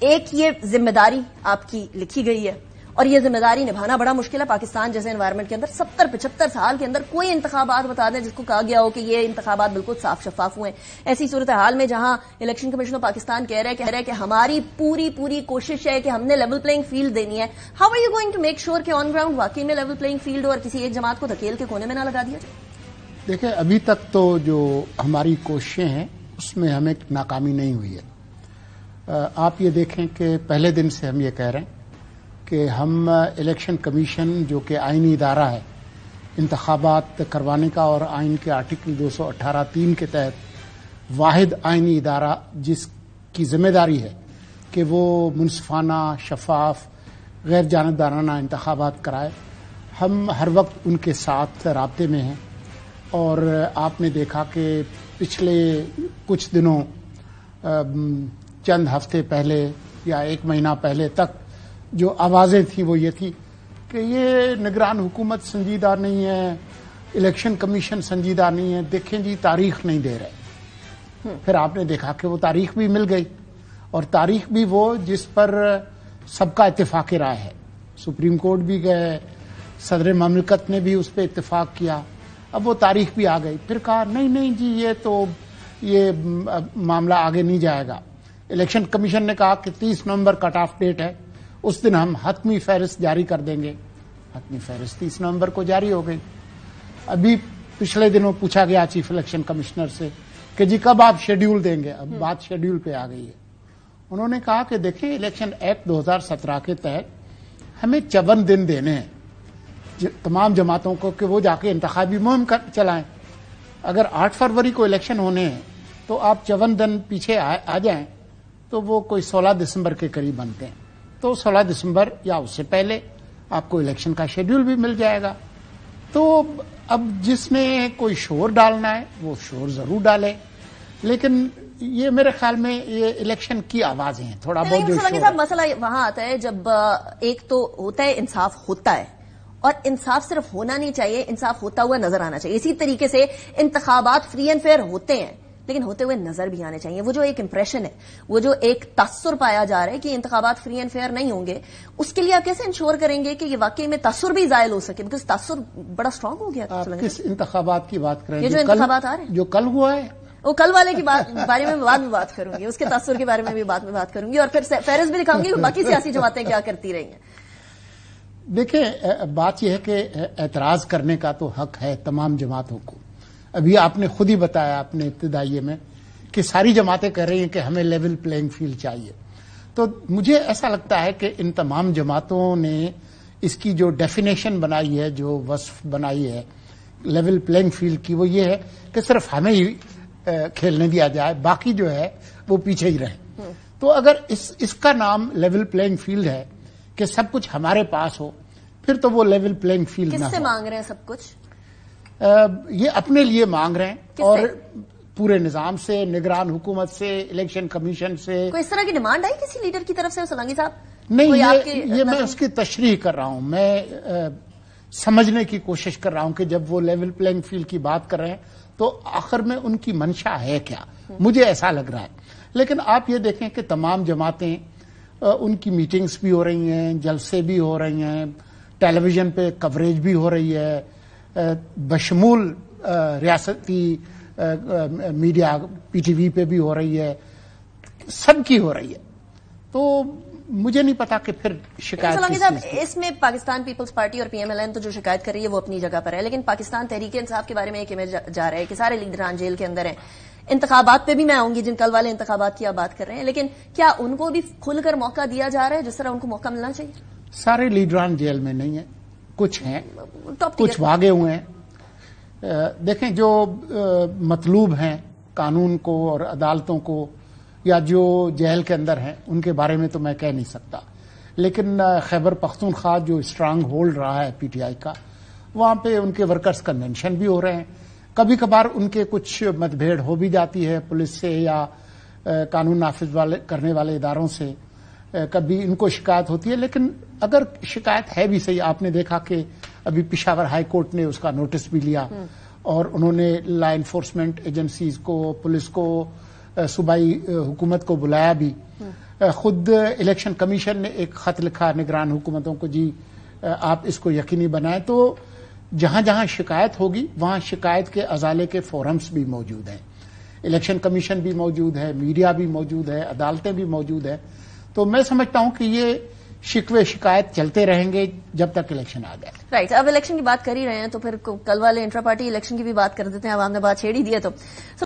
ایک یہ ذمہ داری آپ کی لکھی گئی ہے اور یہ ذمہ داری نبھانا بڑا مشکل ہے. پاکستان جیسے انوائرمنٹ کے اندر 70-75 سال کے اندر کوئی انتخابات بتا دیں جس کو کہا گیا ہو کہ یہ انتخابات بالکل صاف شفاف ہوئے. ایسی صورتحال میں جہاں الیکشن کمیشن آف پاکستان کہہ رہا ہے کہ ہماری پوری کوشش ہے کہ ہم نے لیول پلئنگ فیلڈ دینی ہے. How are you going to make sure کہ آن گراؤنڈ واقعی میں لیول پلئنگ فیلڈ ہو اور کسی ایک جماعت کو دھکیل کے کونے میں نہ لگا دیا جائے؟ دیکھیں ابھی تک تو جو ہماری کوششیں ہیں اس میں ہمیں ناکامی نہیں ہوئی ہے. آپ یہ دیکھیں کہ پہلے دن سے ہم یہ کہہ رہے ہیں کہ ہم الیکشن کمیشن جو کہ آئینی ادارہ ہے انتخابات کروانے کا اور آئین کے آرٹیکل 218(3) کے تحت واحد آئینی ادارہ جس کی ذمہ داری ہے کہ وہ منصفانہ شفاف غیر جانبدارانہ انتخابات کرائے، ہم ہر وقت ان کے ساتھ رابطے میں ہیں. اور آپ نے دیکھا کہ پچھلے کچھ دنوں چند ہفتے پہلے یا ایک مہینہ پہلے تک جو آوازیں تھیں وہ یہ تھی کہ یہ نگران حکومت سنجیدہ نہیں ہے، الیکشن کمیشن سنجیدہ نہیں ہے، دیکھیں جی تاریخ نہیں دے رہے. پھر آپ نے دیکھا کہ وہ تاریخ بھی مل گئی اور تاریخ بھی وہ جس پر سب کا اتفاق رائے ہے. سپریم کورٹ بھی گئے، صدر مملکت نے بھی اس پہ اتفاق کیا. اب وہ تاریخ بھی آ گئی. پھر کہا نہیں جی یہ معاملہ آگے نہیں جائے گا. الیکشن کمیشن نے کہا کہ 30 نومبر کٹ آف ڈیٹ ہے، اس دن ہم حتمی فہرست جاری کر دیں گے. حتمی فہرست 30 نومبر کو جاری ہو گئی. ابھی پچھلے دنوں پوچھا گیا چیف الیکشن کمشنر سے کہ جی کب آپ شیڈیول دیں گے. اب بات شیڈیول پہ آ گئی ہے. انہوں نے کہا کہ دیکھیں الیکشن ایکٹ 2017 کے تحت ہمیں 54 دن دینے ہیں تمام جماعتوں کو کہ وہ جا کے انتخابی مہم چلائیں. اگر 8 فروری کو الیکشن ہونے ہیں تو آپ 54 دن پیچھے آ جائیں تو وہ کوئی 16 دسمبر کے قریب بنتے ہیں. تو 16 دسمبر یا اس سے پہلے آپ کو الیکشن کا شیڈیول بھی مل جائے گا. تو اب جس نے کوئی شور ڈالنا ہے وہ شور ضرور ڈالے، لیکن یہ میرے خیال میں یہ الیکشن کی آوازیں ہیں تھوڑا بہت جو سلنگی صاحب مسئلہ وہاں آتا ہے جب ایک تو ہوتا ہے انصاف ہوتا ہے اور انصاف صرف ہونا نہیں چاہیے، انصاف ہوتا ہوا نظر آنا چاہیے. اسی طریقے سے انتخابات فری اینڈ فیئر ہوتے ہیں لیکن ہوتے ہوئے نظر بھی آنے چاہیے. وہ جو ایک امپریشن ہے، وہ جو ایک تاثر پایا جا رہا ہے کہ انتخابات فری اینڈ فیئر نہیں ہوں گے، اس کے لیے آپ کیسے انشور کریں گے کہ یہ واقعی میں تاثر بھی زائل ہو سکے؟ بیکاز تاثر بڑا اسٹرانگ ہو گیا. کس انتخابات کی بات کریں؟ یہ جو انتخابات آ رہے ہیں جو کل ہوا ہے وہ کل والے کی بارے میں بعد میں بات کروں گی، اس کے تاثر کے بارے میں بھی بعد میں بات کروں گی اور پھر فہرست بھی دکھاؤں گی باقی سیاسی جماعتیں کیا کرتی رہی ہیں. دیکھیں بات یہ ہے کہ اعتراض کرنے کا تو حق ہے تمام جماعتوں کو. ابھی آپ نے خود ہی بتایا اپنے ابتدائیے میں کہ ساری جماعتیں کہہ رہی ہیں کہ ہمیں لیول پلینگ فیلڈ چاہیے. تو مجھے ایسا لگتا ہے کہ ان تمام جماعتوں نے اس کی جو ڈیفینیشن بنائی ہے، جو وصف بنائی ہے لیول پلینگ فیلڈ کی، وہ یہ ہے کہ صرف ہمیں ہی کھیلنے دیا جائے، باقی جو ہے وہ پیچھے ہی رہیں. تو اگر اس کا نام لیول پلینگ فیلڈ ہے کہ سب کچھ ہمارے پاس ہو، پھر تو وہ لیول پلینگ فیلڈ نہ ہو. کس سے مانگ رہے ہیں سب کچھ؟ یہ اپنے لیے مانگ رہے ہیں اور پورے نظام سے، نگران حکومت سے، الیکشن کمیشن سے. کوئی اس طرح کی ڈیمانڈ آئی کسی لیڈر کی طرف سے سلنگی صاحب؟ نہیں، یہ میں اس کی تشریح کر رہا ہوں. میں سمجھنے کی کوشش کر رہا ہوں کہ جب وہ لیول پلینگ فیلڈ کی بات کر رہے ہیں تو آخر میں ان کی منشا ہے کیا. مجھے ایسا لگ رہا ہے. لیکن آپ یہ دیکھیں کہ تمام جماعتیں، ان کی میٹنگز بھی ہو رہی ہیں، جلسے بھی ہو رہی ہیں، ٹیلی ویژن پہ کوریج بھی ہو رہی ہے، بشمول ریاستی میڈیا پی ٹی وی پہ بھی ہو رہی ہے، سب کی ہو رہی ہے. تو مجھے نہیں پتا کہ پھر شکایت سلنگی صاحب اس میں پاکستان پیپلز پارٹی اور پی ایم ایل این تو جو شکایت کر رہی ہے وہ اپنی جگہ پر ہے، لیکن پاکستان تحریک انصاف کے بارے میں ایک امیج جا رہا ہے کہ سارے لیڈران جیل کے اندر ہیں. انتخابات پہ بھی میں آؤں گی، جن کل والے انتخابات کی آپ بات کر رہے ہیں، لیکن کیا ان کو بھی کھل کر موقع دیا جا رہا ہے جس طرح ان کو موقع ملنا چاہیے؟ سارے لیڈران جیل میں نہیں ہیں، کچھ ہیں، کچھ بھاگے ہوئے ہیں. دیکھیں جو مطلوب ہیں قانون کو اور عدالتوں کو، یا جو جیل کے اندر ہیں، ان کے بارے میں تو میں کہہ نہیں سکتا. لیکن خیبر پختونخوا جو اسٹرانگ ہولڈ رہا ہے پی ٹی آئی کا، وہاں پہ ان کے ورکرز کنونشن بھی ہو رہے ہیں. کبھی کبھار ان کے کچھ مت بھیڑ ہو بھی جاتی ہے پولیس سے یا قانون نافذ کرنے والے اداروں سے، کبھی ان کو شکایت ہوتی ہے. لیکن اگر شکایت ہے بھی صحیح، آپ نے دیکھا کہ ابھی پشاور ہائی کورٹ نے اس کا نوٹس بھی لیا اور انہوں نے لا انفورسمنٹ ایجنسیز کو، پولیس کو، صوبائی حکومت کو بلایا بھی خود الیکشن کمیشن نے ایک خط لکھا نگران حکومتوں کو، جی آپ اس کو یقینی بنائیں. تو جہاں جہاں شکایت ہوگی وہاں شکایت کے ازالے کے فورمز بھی موجود ہیں. الیکشن کمیشن بھی موجود ہے، میڈیا بھی موجود ہے، عدالتیں بھی موجود ہیں. تو میں سمجھتا ہوں کہ یہ شکوے شکایت چلتے رہیں گے جب تک الیکشن آ جائے. رائٹ، اب الیکشن کی بات کر ہی رہے ہیں تو پھر کل والے انٹرا پارٹی الیکشن کی بھی بات کر دیتے ہیں. عوام نے بات چھیڑ ہی دی ہے تو